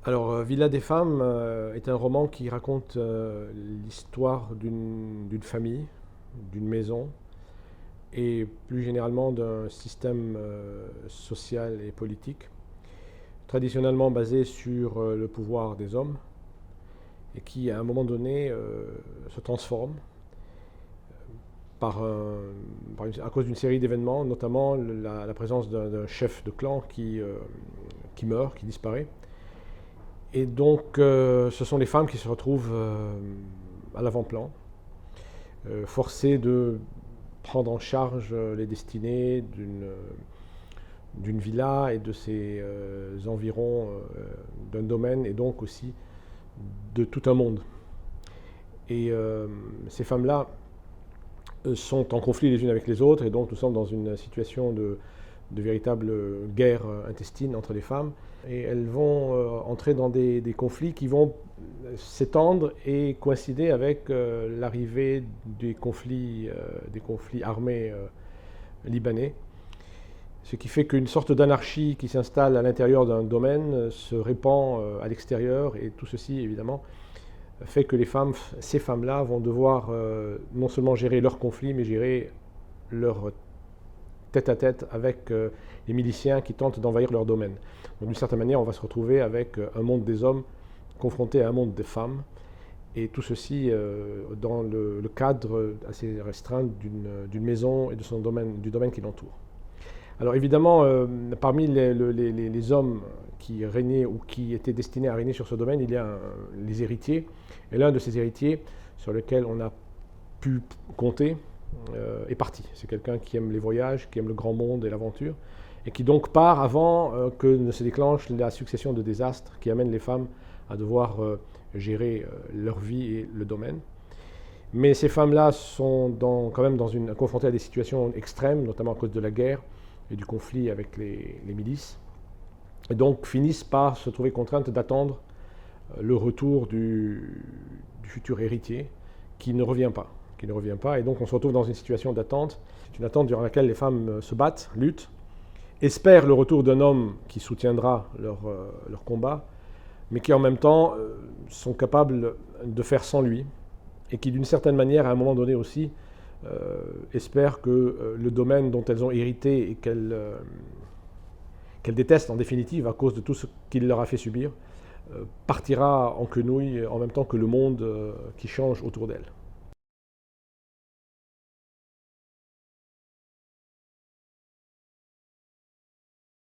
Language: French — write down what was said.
Villa des femmes est un roman qui raconte l'histoire d'une famille, d'une maison et plus généralement d'un système social et politique, traditionnellement basé sur le pouvoir des hommes et qui, à un moment donné, se transforme à cause d'une série d'événements, notamment la présence d'un chef de clan qui meurt, qui disparaît. Et donc, ce sont les femmes qui se retrouvent à l'avant-plan, forcées de prendre en charge les destinées d'une villa et de ses environs, d'un domaine et donc aussi de tout un monde. Et ces femmes-là sont en conflit les unes avec les autres et donc nous sommes dans une situation de véritable guerre intestine entre les femmes. Et elles vont entrer dans des conflits qui vont s'étendre et coïncider avec l'arrivée des conflits armés libanais. Ce qui fait qu'une sorte d'anarchie qui s'installe à l'intérieur d'un domaine se répand à l'extérieur, et tout ceci, évidemment, fait que ces femmes-là vont devoir non seulement gérer leurs conflits, mais gérer leur tête-à-tête avec les miliciens qui tentent d'envahir leur domaine. Donc d'une certaine manière, on va se retrouver avec un monde des hommes confronté à un monde des femmes, et tout ceci dans le cadre assez restreint d'une maison et du domaine qui l'entoure. Alors évidemment, parmi les hommes qui régnaient ou qui étaient destinés à régner sur ce domaine, il y a les héritiers, et l'un de ces héritiers sur lequel on a pu compter est parti. C'est quelqu'un qui aime les voyages, qui aime le grand monde et l'aventure, et qui donc part avant que ne se déclenche la succession de désastres qui amènent les femmes à devoir gérer leur vie et le domaine. Mais ces femmes-là sont quand même confrontées à des situations extrêmes, notamment à cause de la guerre et du conflit avec les milices, et donc finissent par se trouver contraintes d'attendre le retour du futur héritier qui ne revient pas. Et donc on se retrouve dans une situation d'attente. C'est une attente durant laquelle les femmes se battent, luttent, espèrent le retour d'un homme qui soutiendra leur combat, mais qui en même temps sont capables de faire sans lui, et qui d'une certaine manière, à un moment donné aussi, espèrent que le domaine dont elles ont hérité et qu'elles détestent en définitive à cause de tout ce qu'il leur a fait subir, partira en quenouille en même temps que le monde qui change autour d'elles.